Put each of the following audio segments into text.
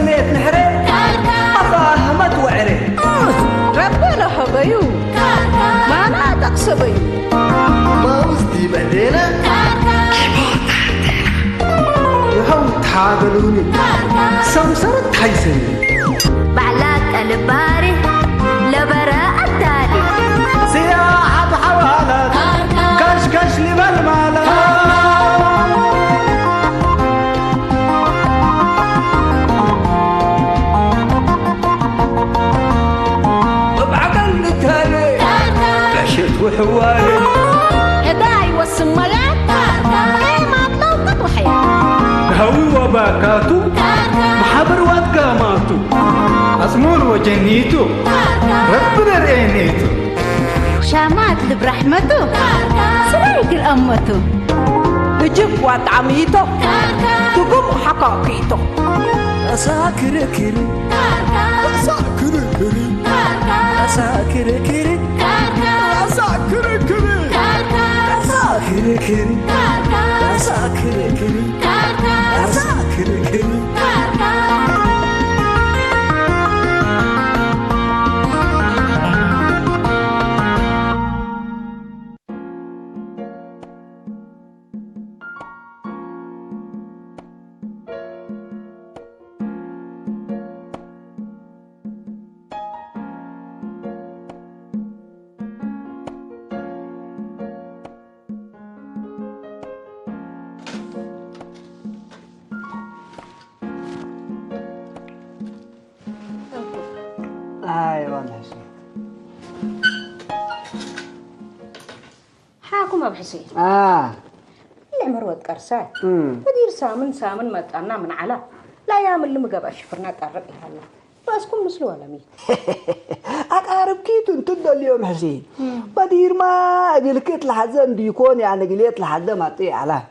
سنيت نحري أفاهمت وعري ربنا حبيو ما أنا تقصبي ما وزدي بعدين يهو تحاقلوني سمسرت حيسني بعلاك الباري لبراء التالي سياحة بحوالات كش كش لبالمالات وحوالي هداي والسمالات ايه ما طلقت وحياة هوي وباكاتو محبر واتقاماتو أسمون وجنيتو ربنا رأينيتو شامات برحمته سلايك الأمتو بجب واتعميتو تقوم حقاقيتو أساكر كري أساكر كري أساكر كري أساكر كري أساكر كري أساكر كري أساكر كري أيوة ماشي حاكم أبو حسين العمر وتقرصات مدير سامن ما تقنا من على لا يعمل لي مقابل شفرنا قرب يلا باسكم مسلو ولا مين أقارب كيتو انتو اليوم حسين بدير ما قلكت لحزن بيكون يعني قليت لحد ما طيع على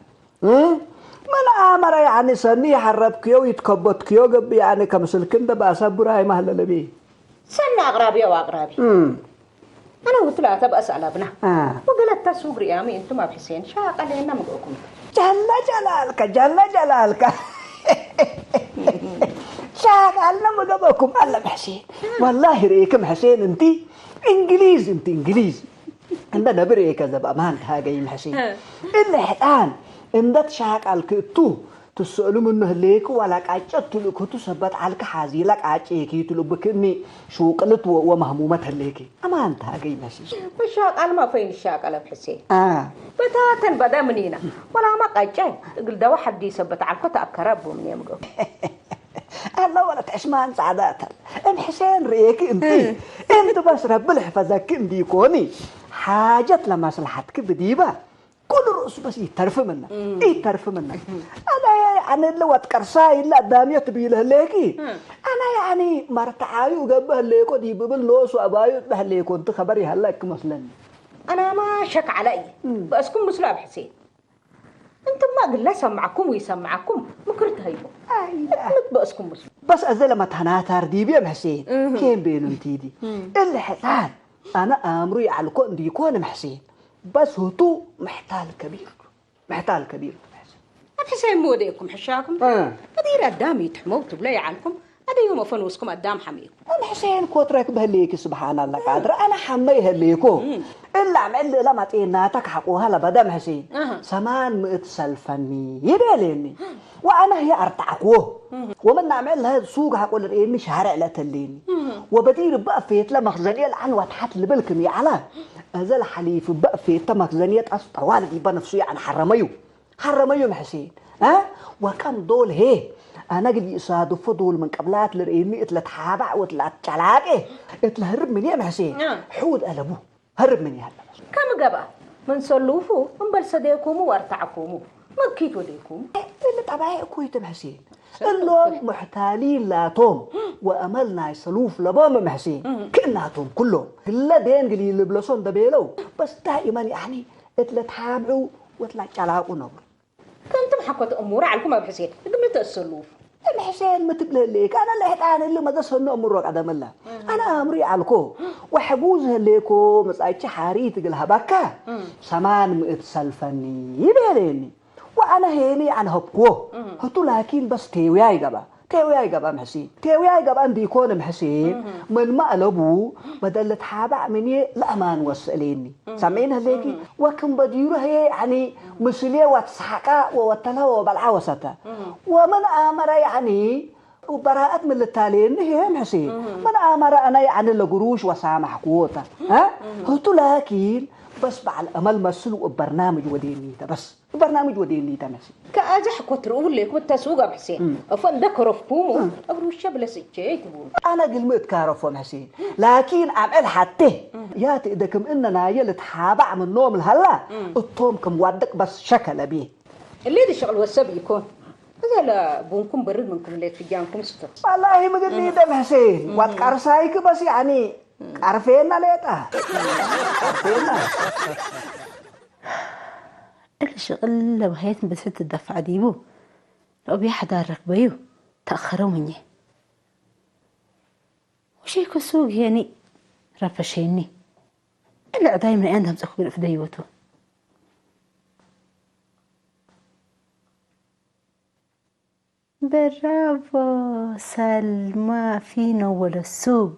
من آمر يعني سني حربكيو يتكبتكيو قب يعني كمسلكن ده بأسابر هاي مهلا لبي سنة أغرابي وأغرابي أنا وثلاثة بأسأل ابنه وقلت تسوق ريامي أنتم أبو حسين شاق علينا مقوكم جل جلالك جل جلالك شاق علينا مقوكم الله بحسين والله ريكم حسين انتي انجليز عندنا بريك ذا بأمان هاجي الحسين اللي الآن عندك شاق على الكتو تسألوا منه ليك ولا قاعدت لك تثبت على حازي لك عاجيكي تلبكني شو قلت ومهمومه ليك اما انت هاجي ماشي الشاق على ما فين الشاق على حسين بتاتا بدا منينا ولا ما قاعد تقول ده واحد يثبت على الكتا اكرب من يمقو الله ولا تعشمان سعادات ام حسين ريك انت بس رب الحفظك اندي كوني حاجه لمصلحتك بديبه كل رؤوس بس يترف منك أنا يعني اللي واتكرساي إلا دامية تبيله ليكي أنا يعني مرتعاي وقبه ليكو دي ببل لوس وأبايو به ليكو انت خبري هلاك مثلا أنا ما شك علي بأسكم مسلاب حسين أنتم ما قل لا سمعكم ويسمعكم مكرت هيبو بأسكم مسلاب بس أزل ما تهناتار دي بيام حسين كين بينو انتيدي اللي حسان أنا أمري على كون دي كون محسين بس هو محتال كبير حسين موديكم حشاكم بدير قدامي تحموت بلاي عنكم هذا يوم فنوسكم قدام حميكم أنا حسين كوترك بهليك سبحان الله قادر أنا حميه ليكو إلا عمل لما تيناتك حقوها لبدم حسين سمان متسلفني يباليني وأنا هي أرتعقوه ومن نعمل هذا سوق حقول إني شهر لا تليني وبدير بقى فيت لما خزانية العن وتحت لبلكم يا على هذا الحليف بقى فيت لما خزانية أسطر والدي بنفسي عن حرميو حسين وكان دول هي أنا قد يصادف دول من قبلات لرئيني اتلت حابع واتلت جلاقه اتلهرب مني يا حسين حود قلبوه هرب مني هلا كم قبا من صلوفو من بلسديكم وارتعكم ما كيتو ديكم اللي طبعي كويت حسين اللهم محتالين لا توم وأملنا يصلوف لبام حسين كأناتهم كلهم كلا دين قلي لبلسون دبيلو بس دائما يعني اتلت حابعوا واتلت جلاقه نبر كنتم حكوت أمور عليكم أبو حسين قمت السلوف أم حسين ما تبلي ليك أنا اللي حتعان اللي ما دسهن أمورك عدم الله أنا أمري عليكم وحجوزها ليكم مسألة حاري تقولها بكا سمان متسلفني يباليني وأنا هيني عن هبكوه هتو لكن بس تيوياي جبا تيوياي قبام حسين تيوياي قبام ديكون محسين من ما قلبو بدل تحابع مني لأمان وسأليني سامعين هذيكي وكم بديره هي يعني مسؤولية وتسحقا ووتلا وبالعوسة ومن آمر يعني وبراءة من التالين هي محسين من آمر أنا يعني لقروش وسامح قوته ها قلت لكن بس بعد الأمل مسلو برنامج وديني بس برنامج وديني تمسي كأجح كترول لك والتسوق بحسين أفندك رفقوم أبرو الشبل سجيت بقول أنا قلمت كارفون حسين لكن أعمل حتى يا تقدكم إننا يلتحابع من نوم الهلا الطومكم ودك بس شكل بيه اللي دي شغل والسب يكون هذا لا بونكم برد منكم اللي تجانكم ستة والله ما قلني دم حسين واتكارسايك بس يعني عارفين ليتا عارفين الشغل لو هيت بس الدفعة ديبو لو بيحضر ركبيو تأخروا مني وشي كسوق يعني رفشيني إلا دايما عندهم تأخذ في ديوتو برافو سلمى فينا ولا السوق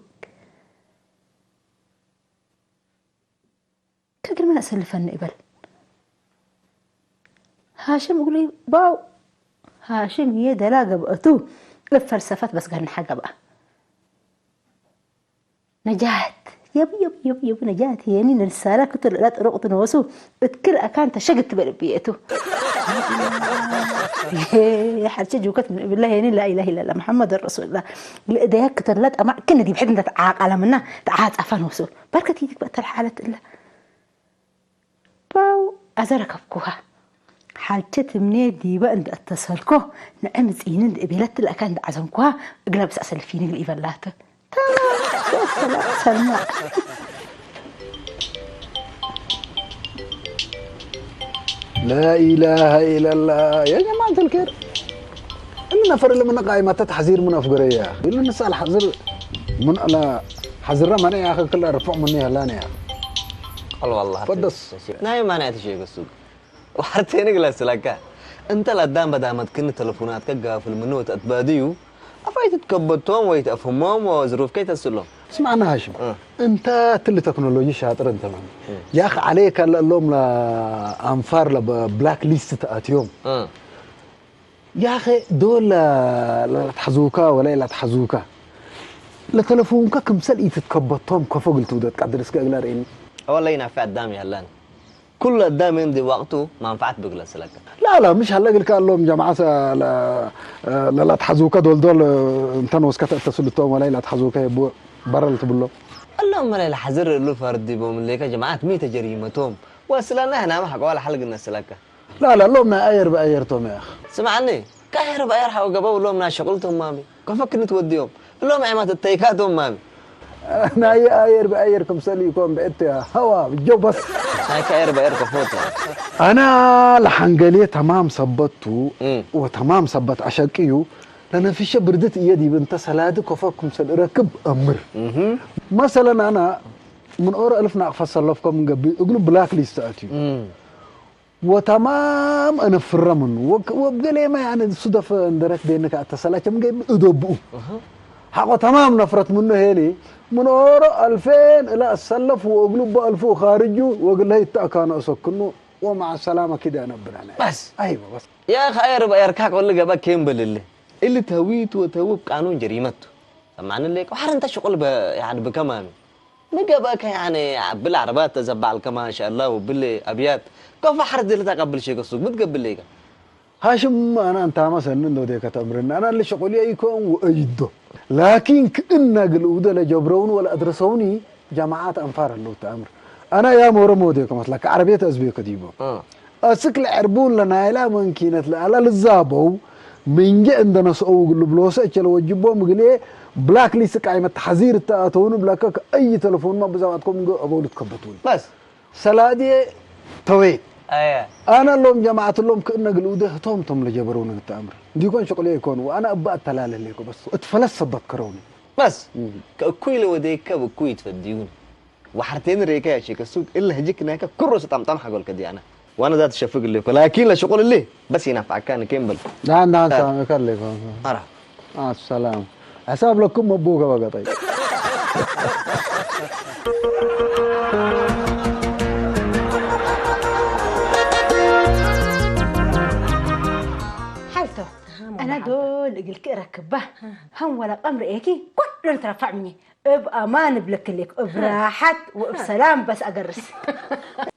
كل ما أسلف النقبل هاشم يقول لي باو هاشم هي دلاقة بقتو الفلسفات بس قال حاجة بقى نجاة يب نجاة يعني الرسالة كنت لا ترقط نوسو بتكل أكانت شقت بربيته يا حرشة جوكت من بالله يعني لا إله إلا الله محمد رسول الله ده كتر لا أما كنا دي بحد نتعاق على منا تعاد أفن وسو بركة يدك بقى الحالة إلا باو أزرك أبكوها حالتي مني دي بقى عند اتصالكو نعم زينين قبلت الأكان ده عزمكوها اقلب سأسل فيني الإيفالات تمام سلمى لا إله إلا الله يا جماعة الخير إننا نفر اللي من قائمة تحذير من أفقرية إلا نسأل حذر من أنا حذر ما أنا يا أخي كله رفع مني هلاني يا أخي والله فدس نايم ما نأتي شيء بالسوق وحرتيني قلت لك أنت الأدام بدأ ما تكن تلفونات كجافل منو تتباديو أفايت تكبتهم ويتفهمهم وظروف كي تسلهم اسمعنا هاشم أنت تلي تكنولوجي شاطر أنت من يا أخي عليك اللهم لا أنفار لبلاك ليست تأتيهم يا أخي دول لا تحزوكا ولا لا تحزوكا لا تلفونك كم سل تتكبتهم كفوق التودات قدر اسكا غلارين والله ينفع الدامي هلان كل الدام يمضي وقته منفعت بجلس لك لا مش هلاقي لك لهم جماعة لا تحزوكا دول انتن وسكت تسلطهم ولا لا تحزوكا يبو برا تبلو اللهم لا حذر له فردي بهم ليك جماعة ميت جريمتهم واسلنا هنا ما حق ولا حلق الناس لك لا لهم اير بايرتهم يا اخي سمعني كاير باير حق جابوا لهم شغلتهم مامي كفك نتوديهم لهم عمات التيكاتهم مامي انا اير بايركم سلي يكون بعت هوا جو بس هاي كاير باير كفوت انا لحنقليه تمام صبته وتمام صبت عشاقيو لأن في شيء بردت يدي بنت سلادة كفاكم سل ركب أمر مثلا أنا من أورا ألف نقفص لفكم من قبل أقول بلاك ليست أتيو وتمام أنا في الرمن وبقى ما يعني صدف اندرك بينك اتصالات كم جاي أدوبه حقا تمام نفرت منه هيني من أورا 2000 إلى السلف وأقلب 1000 وخارجه وأقول له يتأكان أسكنه ومع السلامة كده أنا بنانا بس أيوة بس يا أخي خير بأيركاك ولا جابك كيم بالله اللي تهويت وتهوب قانون جريمته سمعنا ليك وحر انت شغل يعني بكمان نجابك يعني بالعربات تزبع الكمان ان شاء الله وباللي ابيات كيف حرد اللي تقبل شيء السوق متقبل ليك هاشم انا انت مثلا انه ديك تمرن انا اللي شغلي يكون وايده لكن كنا قلوده لجبرون ولا ادرسوني جماعات انفار اللي تامر انا يا مورمو ديك مثلا عربيه ازبيك ديبو اسك العربون لنا لا ممكنت لا للزابو من جاء عندنا سوق البلوسة كلا وجبوا مقليه بلاك ليست قائمة تحذير التأتون بلاكك أي تلفون ما بزواتكم أبولد كبتون بس سلادي توي أيه أنا اللهم جماعة اللهم كأننا قلوده توم لجبرون التأمر دي يكون شغلي يكون وأنا أبقى التلالة ليكو بس اتفلس تذكروني بس كوي لو ديك وكوي تفديون وحرتين ريكا يا شيخ السوق إلا هجيك ناكا كرسة طمطم حقول كدي أنا وانا ذات الشفق اللي لكن لا شغل اللي بس ينفع كان كيمبل لا سامي كان لك ارى مع السلامة حساب لكم مبوكة بقى طيب حالته انا دول قلت ركبه هم ولا امر ايكي كل ترفع مني بامان بلك براحت وبسلام بس اقرس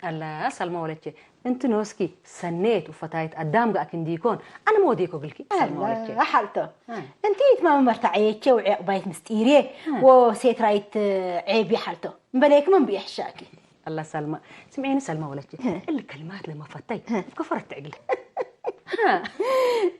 الله سلمى ولتي انت نوسكي سنيت وفتايت قدام قاكن ديكون انا موديكو قلكي سلمى ولتي حالته انتي ما مرتعيتي وعقبايت مستيري وسيت رايت عيبي حالته بليك من بيحشاكي الله سلمى سمعيني سلمى ولتي الكلمات لما فتيت كفرت تعقل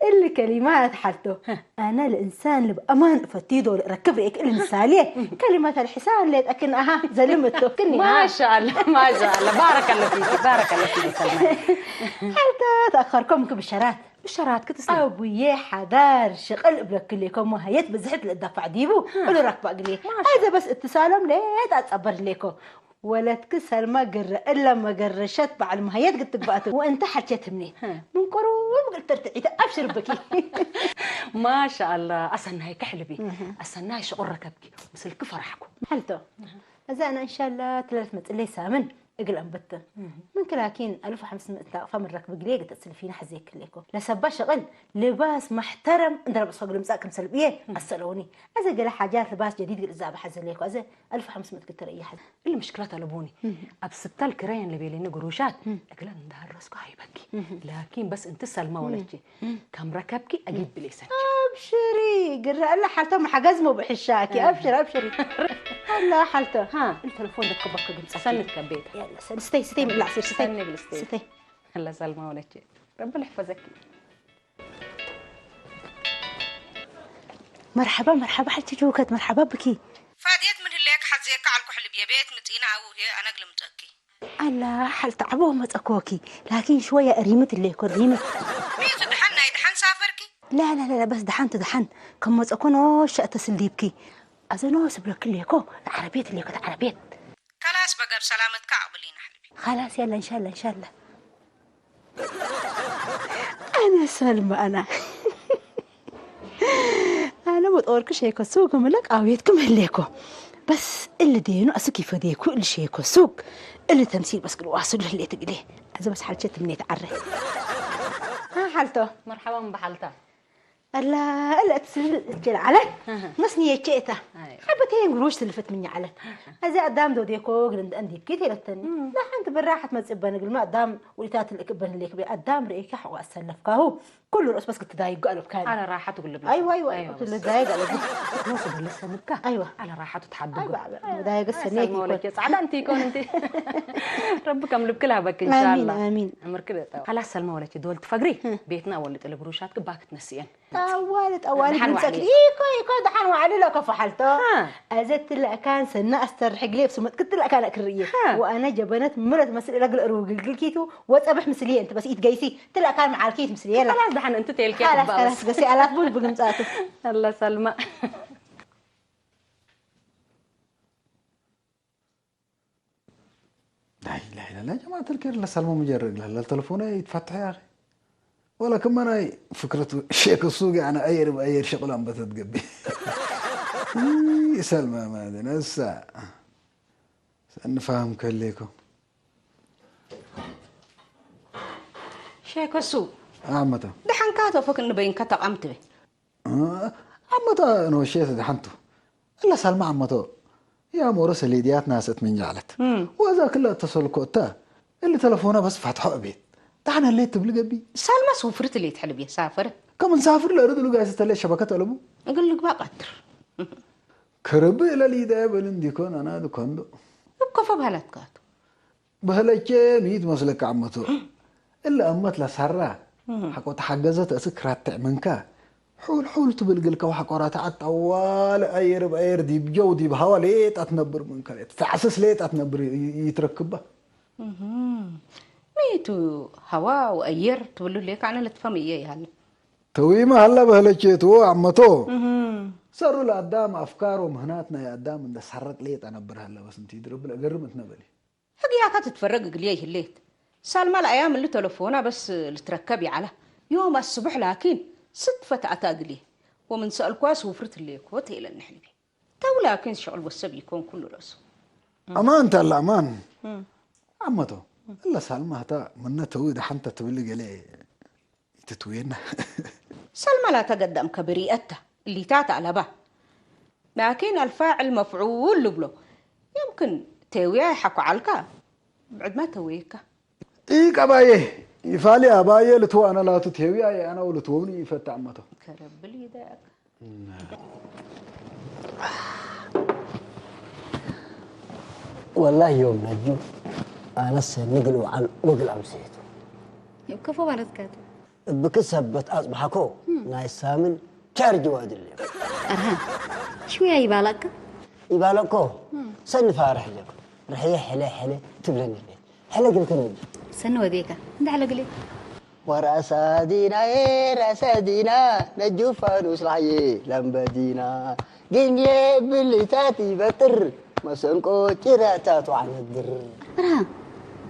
اللي كلمات حالته انا الانسان اللي بامان فتيدو ركب لك المثاليه كلمات الحسان اللي اكن زلمته كني ما شاء الله ما شاء الله بارك الله فيك بارك الله فيك سلمى حالته تاخركم بشرات بالشرات كتسلم ابويا حدار شغل بلك لكم وهيت بزحت للدفع ديبو اللي ركب اقلي هذا بس اتصالهم ليه اتصبر لكم ولا تكسر ما قر الا ما قرشت بعد ما هيت قلت بقى وانت حكيت منين من قرون قلت ترتعي ابشر بكي ما شاء الله اصلا كحلبي اصلا شعور ركبكي مثل كفرحكم حلتو اذا انا ان شاء الله 300 لي سامن اقلم بته ممكن لكن 1500 فمن ركب قليقه تسلفينا حزيك ليكو لسبا شغل لباس محترم ندرب اسواق المساكن سلبيه السلوني اذا قال حاجات لباس جديد قال زاب حزن ليكو اذا 1500 كتر اي حد اللي مشكلتها لبوني ابسطت الكرين اللي بيلين قروشات اقول ده راسكو هيبكي لكن بس انت سلمى ولتي كم ركبكي اجيب بليسان ابشري قرا الله حالته ما حجزمه بحشاكي ابشري الله حالته التليفون ده كبك قمت سنت كبيت يلا ستي من العصير ستي الله سلمى ولتي ربنا يحفظك مرحبا حالتي جوكت مرحبا بكي فاديت من هلاك حزيك على الكحل بيبيت متينا او هي انا قلمتكي الله حال تعبوه متأكوكي لكن شويه قريمت اللي قريمت ميت دحنا يدحن سافركي لا بس دحن كم متأكون شأت سليبكي أزنو سبلك ليكو العربية اللي كنت عربية خلاص بقى بسلامتك عقبلينا حبيبي خلاص يلا إن شاء الله أنا سلمى أنا متأورك شيكو سوق ملك عويتكم هليكو بس اللي دينو أسكي فديكو اللي شيكو سوق اللي تمثيل بس كل واصل اللي تقليه إذا بس حالتي مني تعرف حالته مرحبا بحالتها لا تسجل على نصني شيته حبتين قروش سلفت مني على هذا قدام دو ديكو عندي بكيتي للتاني لا انت بالراحه ما تسبن قبل ما قدام وليتات الكبن اللي كبي قدام ريك حق اسلف كاهو كله رأس بس كنت دايق قلب كان على راحته قلب ايوه كنت دايق قلب نوصل لسه نبكى ايوه على راحته تحدقوا ايوه دايق السنيك يكون سعاده انت يكون انت ربك املك لها بك ان شاء الله امين امر كده خلاص سلمى ولتي دول تفقري بيتنا ولت القروشات كباك تنسيان طوالت دحن يكون دحن وعلي لك فحلته ازت لا كان سنه استرحق لي بسمت كنت لا كان اكريه وانا جبنت مرت مسل رجل اروق الكيتو وصبح مسليه انت بس يتقيسي تلا كان مع الكيت مسليه خلاص دحن انت تيلكي خلاص بس على طول بقمصاته الله سلمى لا يا جماعة الخير لا سلمى مجرد لا التلفون يتفتح يا أخي ولا كمان هاي فكرة شيك السوق أنا أير شغل عم بتتقبي سلمى ما أدري الساعة نفهم كليكم شيك السوق عمته دحن كاتو فك انه بين كتق امتبه عمته أنا وشيت دحنته إلا سلمى عمته يا مورس الليديات ناست من جعلت وهذا كله اتصل كوتا اللي تلفونه بس فتحوا بيت دحنا اللي تبلغ بي سلمى سوفرت اللي تحلب يا سافر كم نسافر لا ردلو قاعد تستلي شبكة ألبو اقول لك بقدر كرب إلى ليدا بلن ديكون أنا دكاندو بكفى بهلت كاتو بهلك ميت مسلك عمته إلا أمت لسرة حقو تحجزت أسكرات منك حول تبلغلك وحقورات أول أير دي بجودي بهوا ليت أتنبر منك فعسس ليت أتنبر يتركبه ميتو هوا وأير تقولوا ليك أنا لتفهمي إيه هلا توي ما هلا بهلكيتو عمتو صاروا لقدام أفكار ومهناتنا يا قدام إن سرق ليت أنا برهلا بس أنتي درب لا قرمت نبلي حقيقة تتفرق قليه الليت سالمة الأيام اللي تلفونها بس اللي تركبي على يوم الصبح لكن صدفة أتاقلي ومن سأل كواس وفرت اللي كوت إلى النحلبي تو لكن شغل والسب يكون كله رأسه امان تلا امان عمتو الا سالمه تا من تويد حنت تولي قلي تتوينا سلمى لا تقدم كبريئته اللي تاتا على به لكن الفاعل مفعول له يمكن تويا يحكوا عليك بعد ما تويك اي قبايه يفالي ابايه لتو انا لا تتوي انا ولتوني يفتح عمتو كرب لي ذاك والله يوم نجو أنا سنقلوا عن وقل أمسيته يوكفوا بالذكات بكسبت أصبحكو نايس سامن شارج واد اللي أرها شوية يبالكو سن فارح لكم رحية حلا تبلن اللي حلا قلت نجي سنوا ذيك انت على قلي ورأسادينا رأسادينا نجو فانوس رحية لمبدينا جنيه باللي تاتي بطر مسنكو تاتو عن الدر أرها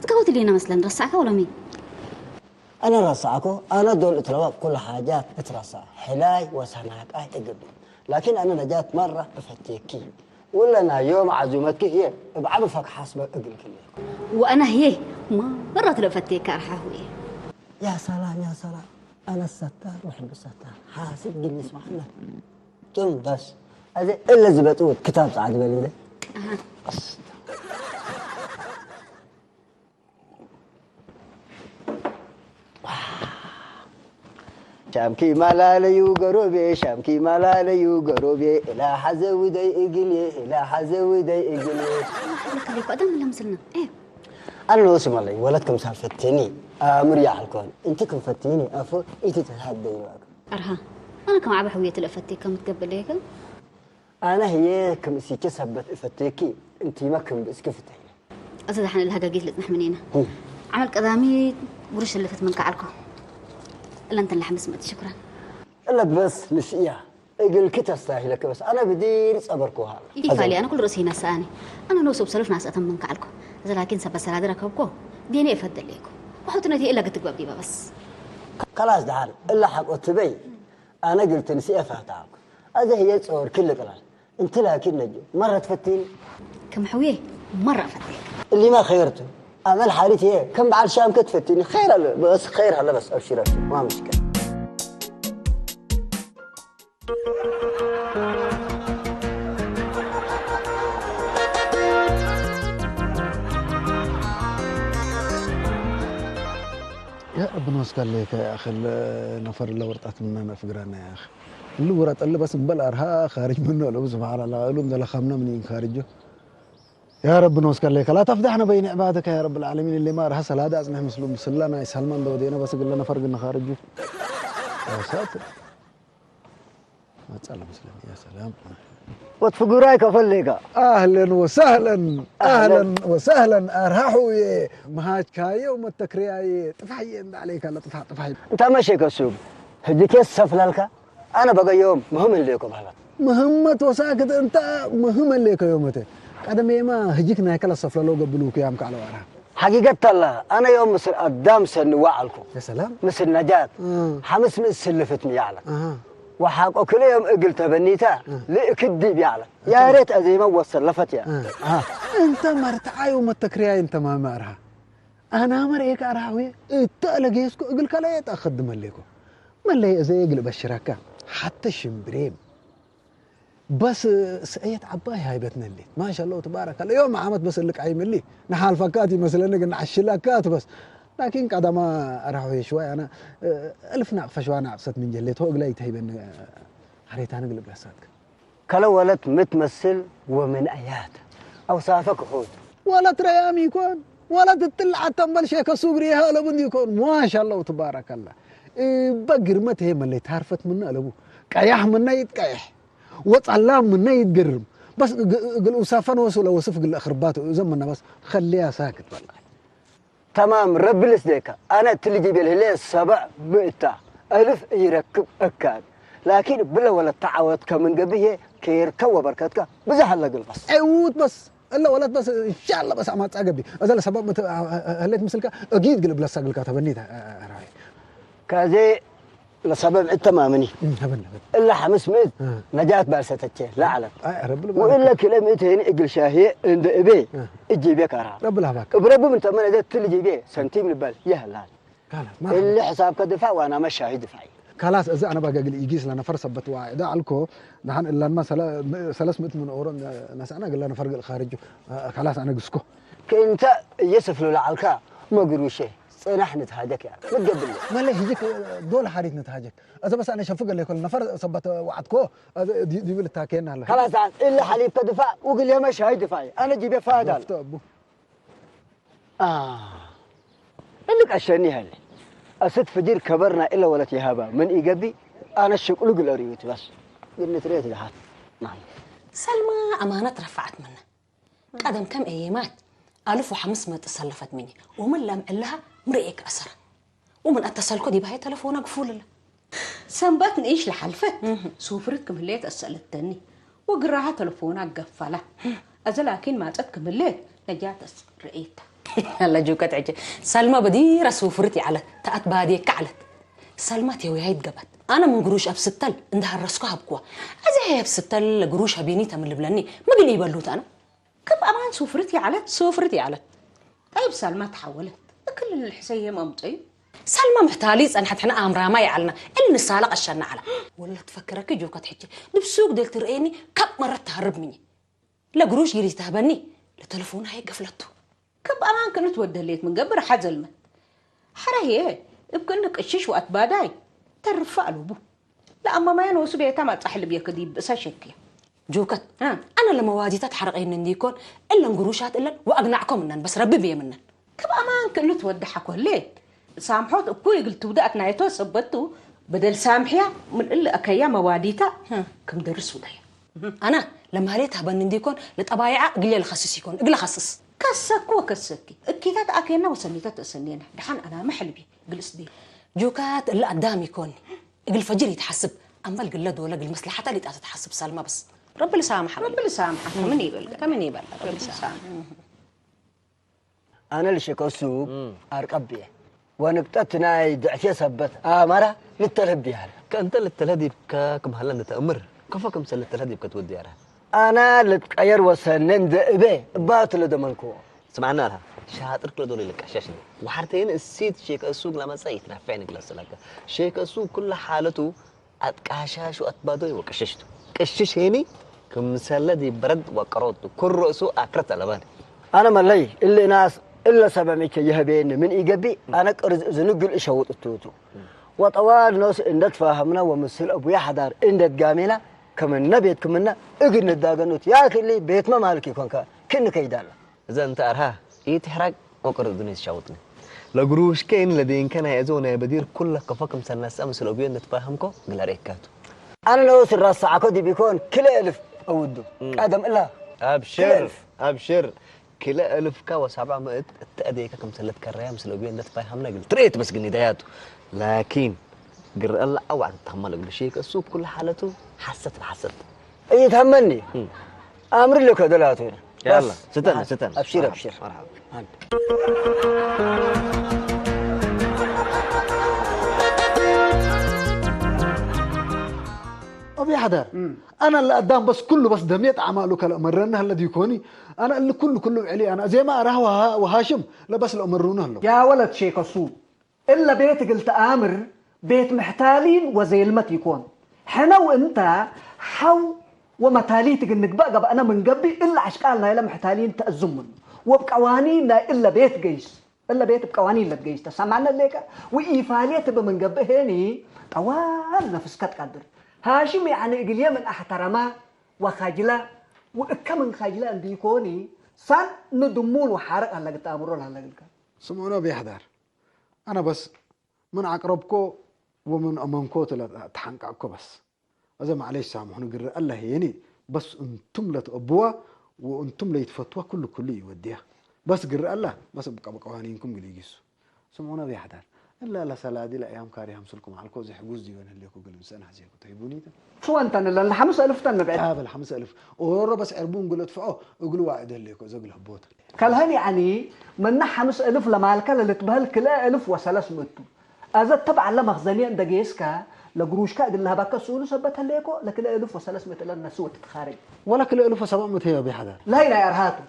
تقوت لينا مثلا رصعك ولا مين أنا رصعكو أنا دول اتلواب كل حاجات اترصع حلاي وسناك اقبل لكن أنا نجات مرة بفتيكي ولا أنا يوم عزومتك هي بعرفك حسب أقل كله وأنا هي ما مرة تلفتيك أرحاه يا سلام أنا الستار وحب الستار حاسب قل اسمع لنا جم بس هذا إلا زبطوت كتاب سعد بالي ده شامكي مالاليو غروبي شامكي مالاليو غروبي إلى حزودي إجلي إلى حزودي إجلي لك اللي قدام ولا مسلنا إيه أنا لو اسم الله ولدكم سالفتني مريا علكون أنت كم فتيني أفو أنت تتحدي واقع أرها أنا كم عبا حوية الأفتي كم تقبل ليك أنا هي كم سيكسبت إفتيكي أنت ما كم بسكفتي أصدق حنا الهجا قيت لتنحمنينا عمل قدامي ورش اللي فت منك عالكو إلا أنت اللي حمسمت شكرا إلا بس نسيها اقل كتا استاهلك بس أنا بدي صبركو هذا إيفالي أنا كل رأسي نساني أنا نوصب سلف ناس أتم منك عالكو إذا لكن سبب سلادة ركبكو ديني أفضل ليكو وحطنا دي إلا قد تقوى بيبا بس خلاص دعال إلا حق أتبي أنا قلت نسيها فهتعاك هذا هي تصور كل قلال أنت لكن نجو مرة تفتيني كم حويه مرة فتيك اللي ما خيرته أمل حالتي هي كم بعد شام كتفتيني خير هلا بس خير هلا بس أبشر ما مشكلة يا ربنا وسكر لك يا أخي النفر اللي ورطت مننا فقرانا يا أخي اللي ورط اللي بس مبلغها خارج منه لو سبحان الله لهم ذا خمنا منين خارجه يا رب نوسكر لك لا تفضحنا بين عبادك يا رب العالمين اللي ما رح هذا أزمه مسلم سلنا سلمان دودينا بس قلنا لنا فرقنا خارجه يا ساتر ما تسأل مسلم يا سلام وتفقراي كفليك أهلا وسهلا أرححوا مهاج كاية ومتكرياي طفحي عليك لا طفحي أنت ماشي كسوق هديك السفلالك أنا بقى يوم مهم الليكم هلا مهمة وساكت أنت مهم الليك يومته قدم ما هجيك ناكل السفلالو قبلوك يا أمك على وراها حقيقة الله أنا يوم مثل قدام سن وعلكم يا سلام مثل نجاة حمس من سلفتني يعلم وحق كل يوم قلت بنيته لكدي بيعلم يا ريت أزيمة وصلفت يا أنت مرتعي ومتكرياي أنت ما مرها أنا مريك أرحوي أنت لقيسكو أقول كلا يتأخدم الليكو ما اللي زي يقلب الشراكة حتى الشمبريم بس سأيت عباي هاي بيتنا اللي ما شاء الله تبارك الله يوم عمت بس لك عيم اللي نحال فكاتي مثلا نقول عشلاكات بس لكن قد ما أرحوي شوي أنا ألف ناقفة شوي ناقصت من جليت هو قليت هاي بين حريت أنا قلب لساتك كلا ولد متمثل ومن آيات أوصافك حوت ولا تريامي يكون ولا تطلع تنبل شيك السوبري هلا بندي يكون ما شاء الله تبارك الله بقر متى هم اللي تعرفت منه لبو قيح منه يتقيح وطلام منه يتقرم بس قل وصافن وصل وصف قل أخرباته زمنا بس خليها ساكت والله تمام رب لسديك أنا تلقي بالهلال 700 ألف يركب أكاد لكن بلا ولا تعود كمن قبيه كيركب وبركاتك بزح الله قل بس عود بس إلا ولد بس إن شاء الله بس عمات عقبي أزل سبب هليت مثلك أكيد قلب لسا قل كاتبني ده راي كذي لسبب التمامني إلا 500 نجات بالستة لا علم وإلا كلا 200 إقل شاهي عند إبي إجيبي كارها رب الله باك بربو من تمنى ده تلي جيبي سنتيم البال يا هلال اللي حسابك دفاع وأنا مش شاهد دفاعي خلاص إذا أنا بقى يجيس لنا فرصة بتوعي ده علكو نحن إلا مثلا 300 من أورو ناس أنا قال لنا فرق الخارج خلاص أنا قسكو كنت يسف له لعلكا ما قروا شيء نحن نتهاجك يعني متقبل ما ليه هيك دول حريت نتهاجك إذا بس أنا شافوك اللي كل نفر صبت وعدكو دي بالتاكين هلا خلاص إلا حليب كدفاع وقل يا مش هاي دفاعي أنا جيبي فاضل إنك عشاني هلا أسد فجير كبرنا إلا ولا تهابا من إيجابي أنا الشغل قل أريوت بس قلنا تريت لحد نعم سلمى أمانة رفعت منه قدم كم أيامات 1500 تسلفت مني ومن لم لها مريك أسرة ومن اتصلكوا دي بهاي تلفونك قفول له سنبات إيش لحلفت سوفرتكم الليت أسألتني وقراها تلفونك قفلة أزل لكن ما تأتكم الليت نجات رأيتها هلا جوكت عجي سلمى بديرة سوفرتي على تأت بادي كعلت سلمى تيوي هاي قبت أنا من قروش أبستل عندها الرسكوها بقوا أزي هي أبستل قروشها بينيتها من البلاني ما قلي يبلوت أنا كم أمان سوفرتي علت طيب سلمى تحولت كل الحسية مامتي سلمى محتاليز أن حتحنا أمرها ما يعلنا إلا نسالق الشنا على ولا تفكرك جوكت حجي بسوق ديل ترقيني كم مرة تهرب مني لا قروش يريد تهبني لتلفونها هي قفلته كم أمان كنت ودليت من قبل حزلمة حرهي بكنك الشيش وأتباداي ترفع له بو لا أما ما ينوسو بيتا ما تحل بيكديب بس شكي جوكت أنا لما وادي تتحرقين نديكون إلا نقروشات إلا وأقنعكم منن بس ربي بيا منن كم أمان كنت ودحكوا ليه سامحوت أبوي قلت ودأت نايتو سبتو بدل سامحيا من إلا أكيا مواديتا كم درسوا دايا أنا لما هليتها بننديكون لتبايع قلي الخصصيكون قل خصص كسك وكسكي كيتات أكينا وسنيتات سنين دحين أنا محلبي قلس دي جوكات اللي قدامي كوني قل فجر يتحسب أما القلة ولا قل مصلحة اللي تتحسب سلمى بس رب اللي سامح كمن يبل رب اللي سامح أنا اللي شكو السوق أرقبيه ونقطتنا دعتي سبت مرة للتلهدي هلا كأنت للتلهدي كم هلا نتأمر كفكم سل التلهدي بكتودي على أنا لتغير وسنن دبي باطل دمنكو سمعنا لها شاطر كل دول لك حشاشني وحرتين السيد شيك السوق لما زيت نفعني كلاس لك شيك السوق كل حالته أتقاشاش وأتبادوي وكششته كشش هني كم سلدي برد وقروت كل رأسه أكرت على بالي أنا ملي اللي ناس إلا سبعمية يهبين من إيجابي أنا قرز زنقل إشوط التوتو وطوال ناس إندت فهمنا ومثل أبويا حدار إندت قامنا كمن نبيت كمنا إجن الداغنوت يا كلي بيت ما مالكي كونك كن كيدال إذا أنت أرها يتحرق وقرد دنيا شوطني لقروش كين لدين كان يزون بدير كل كفكم سنة أمس لو بيون نتفاهمكو قل ريكاتو أنا لو سر عقدي بيكون كل ألف أودو آدم إلا أبشر كلا ألف كا وسبعة مئة التأديك كم سلت كريم سلوبيا نتفاهمنا قلت تريت بس قلني دياته لكن قر الله أوعد تحمل قل شيء السوق كل حالته حست أي تهمني أمر لك دلاتين يلا ستنا أبشر مرحبا أبي حدا أنا اللي قدام بس كله بس دميت أعمالك الأمرنا الذي يكوني أنا اللي كله علي أنا زي ما أراه وهاشم لا بس الأمرونه هلا يا ولد شيخ السوق إلا بيت قلت آمر بيت محتالين وزي المت يكون حنا وإنت حو ومتاليتك إنك بقى أنا من قبل إلا عشقالنا إلا محتالين تأزمن وبقوانينا إلا بيت جيش إلا بيت بقوانين لا تجيش تسمعنا ليك وإيفالية تبى من قبل هني طوال نفس قدر هاشم يعني إقليا من احترمه وخجله وكم خجله عندي كوني صار ندمول وحارق هلا قلت أمرون هلا قلت سمعونا بيحضر أنا بس من عقربكو ومن أمامكو تحنقعكو بس هذا معليش سامحوني قرر الله هيني بس أنتم لا تقبوا وأنتم لا يتفتوا كل يوديها بس قرر الله بس بقى قوانينكم قل يجيسوا سمعونا بيحضر إلا لا سلادي لا أيام كاري همسلكم على الكوز يحجوز ديوان اللي يكون قلنا سنة هزيكو تهيبوني ده شو أنت اللي 5000 تن بعد بال5000 ورا بس عربون قلت فأه يقولوا واحد اللي يكون زقله بوت كل هني يعني من 5000 لما الكل اللي تبهل كلا 1000 وثلاث متو أذا تبع لما خزني عند جيسكا لقروشكا قل لها بكا سولو سبتها ليكو لكن 1300 لنا سوت تخارج ولا كل 1700 يا أبي حدار لا لا أرهاتو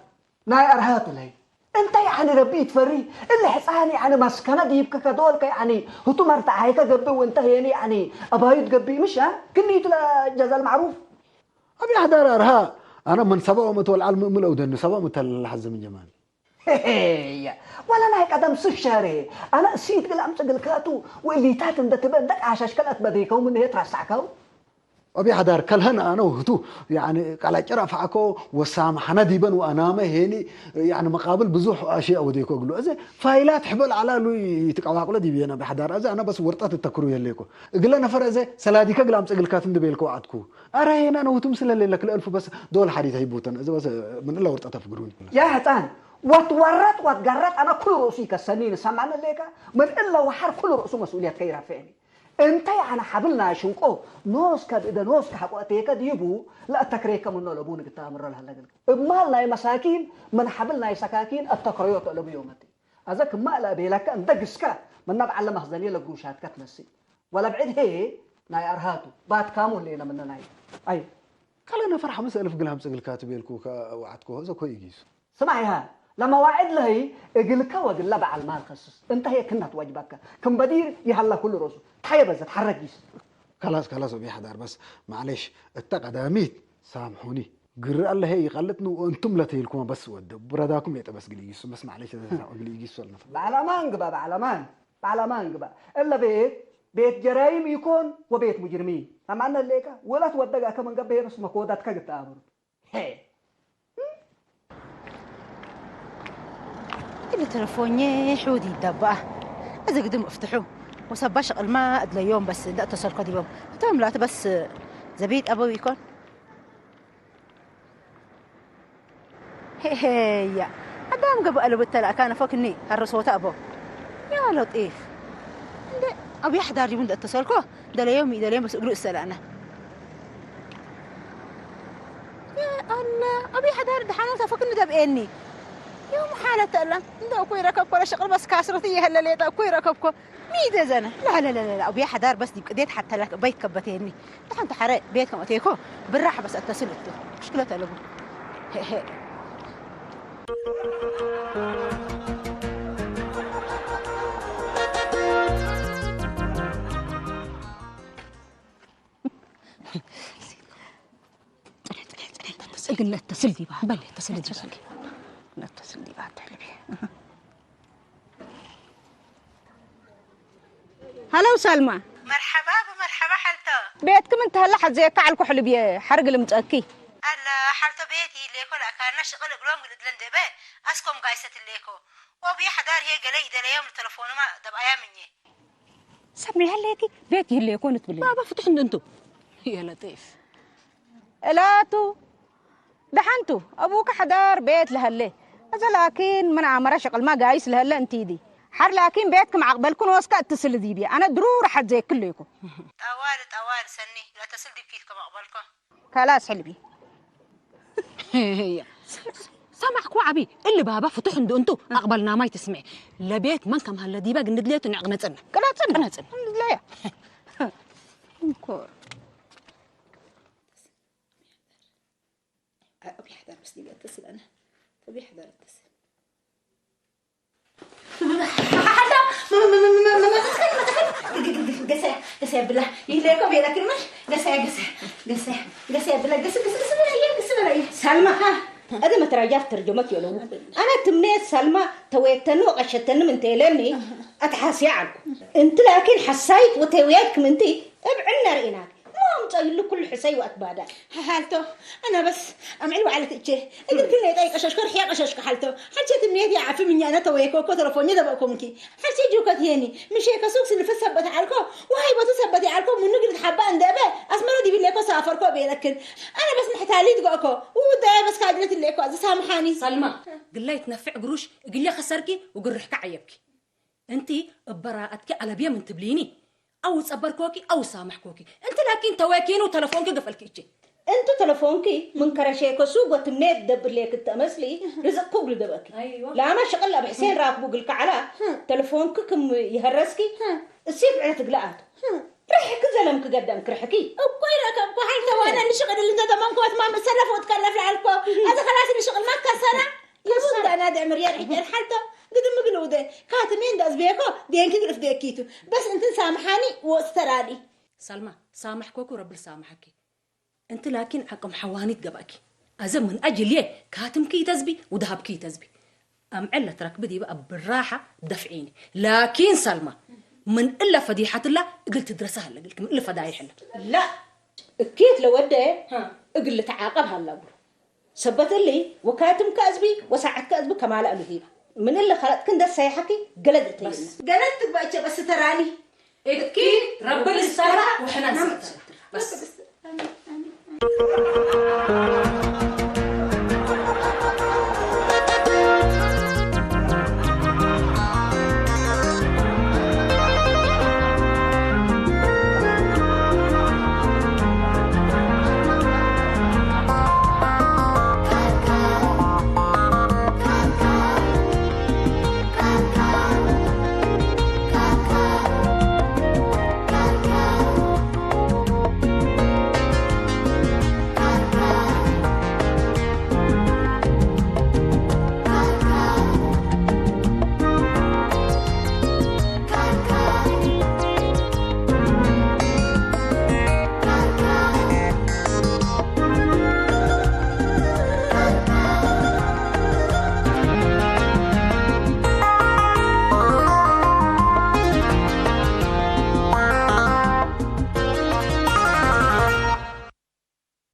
لا أرهاتو لا أنت يعني ربي تفري اللي حساني يعني مسكنة جيبك كدول يعني هتو مرتاحيك قبي وأنت يعني أبايد قبي مش ها كني تلا جزال معروف أبي حدار أرها أنا من 700 والعلم ملو دني 700 الحز من جمال هي ولا نايك ادم سشاري انا سيت قل امس قل كاتو واللي تاتم ده تبندك عشاش كلت بديكو من هي ترسعكو أبي حدار كلهنا أنا وهتو يعني على جرف عكو وسامحنا ديبن وأنا ما هني يعني مقابل بزوح أشياء وديكو قلوا إذا فايلات حبل على لو يتقوا عقله دي أنا بحدار إذا أنا بس ورطات التكروي الليكو قلنا نفر إذا سلادي كقل أمس قل كاتم دبيلكو عدكو أرى هنا أنا وهتو مثل اللي لك الألف بس دول حديث هيبوتن إذا بس من الله ورطات فقروني يا هتان وتورط وتجرت انا كل رؤسي كسنين سمعنا ليك من الا وحر كل رؤسه مسؤوليه كيرا فيني انت يعني حبلنا شنقو نوس كد اذا نوس حقوتيك ديبو لا تكريك من لبون تامر لها مالنا مساكين من حبلنا سكاكين التقريات لبو يومتي ازك ما لا بيلك ان دقسكا من نبعلم مخزنيه لقروشات كتنسي ولا بعد هي ناي ارهاتو بات كامل لينا من ناي اي خلينا فرحه مساله في قلها مسقل كاتب الكوكا وعدكو هذا كويس سمعي ها لما واعد لهي اقلك وقل لبع المال خصص انت هي كنت واجبك كم بدير يهلا كل راسه تحيا بس تحركيش خلاص أبي حدار بس معلش التقداميت سامحوني قرر الله هي قالتنا وانتم لا تيلكم بس ود براداكم يتبس قليس بس معلش قليس ولا على مانقبه على مانقبه الا بيت جرايم يكون وبيت مجرمين فمعنا ليك ولا تودقها كمان قبل بس مكودات كقت امر هي اللي تلفوني حودي الدبا إذا قدم افتحوه وسباش الماء أدلى يوم بس دا اتصل قدي يوم تمام لا بس زبيد أبوي يكون هي أدام قبل قالوا بالتلا كان فوقني هالرصوت أبو يا لطيف أبي يحضر يوم دا اتصل كو دا اليوم بس أقول السلامة يا الله أبي يحضر دحانة فوقني دا بإني يوم حالة الله ده كوي ركبكو ولا شغل بس كاسرتي هلا ليتا كوي ركبكو ميده زنا لا ابي حدار بس ديت حتى لك بيت كبتيني دحين تحرق بيتكم اتيكو بالراحه بس اتصل مشكله تلبو قلنا اتصل دي بقى بلي اتصل دي نتصل دي بعد تحلبي هلا وسلمى مرحبا حالته بيتكم انت هلا حد زي كعلكو حلبي حرق المتأكي الا حالته بيتي ليكو لا كان شغل قلوم قلت لندبه اسكم قايسه ليكو وبي حدار هي قلي اذا اليوم التليفون ما دب ايامني سمي هليكي بيتي اللي يكون تبلي بابا فتح انتو يا لطيف الاتو دحنتو ابوك حدار بيت لهله لكن من عمره شغل ما قايس لهلا انتي دي حر لكن بيتكم عقبالكم واسكا اتصل دي بي انا ضروري حد زي كلكم طوال سني لا اتصل دي بكيتكم عقبالكم خلاص حلبي هي سامعك وعبي اللي بابا فتح عنده انتو اقبلنا ما تسمع لبيت منكم هلا دي بقى ندليتو نعقنصنا قلاتنا لا انكور ابي حدار بس دي اتصل انا ابي حدار اتصل قسا بالله يليكم يا لكن مش قسا بالله قسا سلمى ها هذا ما تراجعت ترجمتي ولا انا تمنيت سلمى تويتنو قشتنو من تيلني اتحاسي عنكم انت لكن حسيت وتويتك منتي ابعنا رئيناك ما متقول له كل حسي واتبادا حالته انا بس امعلو على تجه انت كل يطيق اششكر حيق اششك حالته حجت منيدي عافي مني انا تويكو كو تليفوني دبكمكي حسي جوكت هيني مش هيك سوق اللي فسبت عليكم وهي بتثبتي عليكم من نقل حبه اندبه اسمرو دي بيليكو سافركو بيلكن انا بس نحتالي دقوكو ودا بس كادلت ليكو از سامحاني سلمى قل لي تنفع قروش قل لي خسركي وقرحك عيبكي انتي براءتك على بيا من تبليني او تصبركوكي او سامحكوكي انت لكن تواكين وتلفونك قفلكيتي انتو تلفونكي من كرشيكو سوق وتمنيت دبر ليك التمسلي رزق قبل دبكي ايوه لا ما شغل ابو حسين راكبو قلك على تلفونك كم يهرسكي السيف على تقلقاته رحك زلمك قدامك رحكي أبقي ركبكو حتى وأنا اللي شغل اللي أنت تمامكو ما مسلف وتكلف لعلكو هذا خلاص اللي شغل ما كسرة يا بود أنا دعم ريال حجر حتى قدم مقلودة كاتمين داس بيكو دين كده في ديكيتو بس أنت سامحاني واسترالي سلمى سامحكوك ورب سامحك انت لكن عقم حوانيت قباكي أزم من أجل ليه كاتم كي تزبي وذهب كي تزبي أم علة ركبتي بقى بالراحة دفعيني لكن سلمى من إلا فضيحة الله قلت تدرسها هلا قلت من إلا فضايح الله لا كيت لو وده قلت تعاقبها الله سبت لي وكاتم كازبي وساعة كازبي كمال ألوهيبة من اللي خلت كنت سيحكي قلدت بس قلدت بس تراني اكيد رب السرعة وحنا بس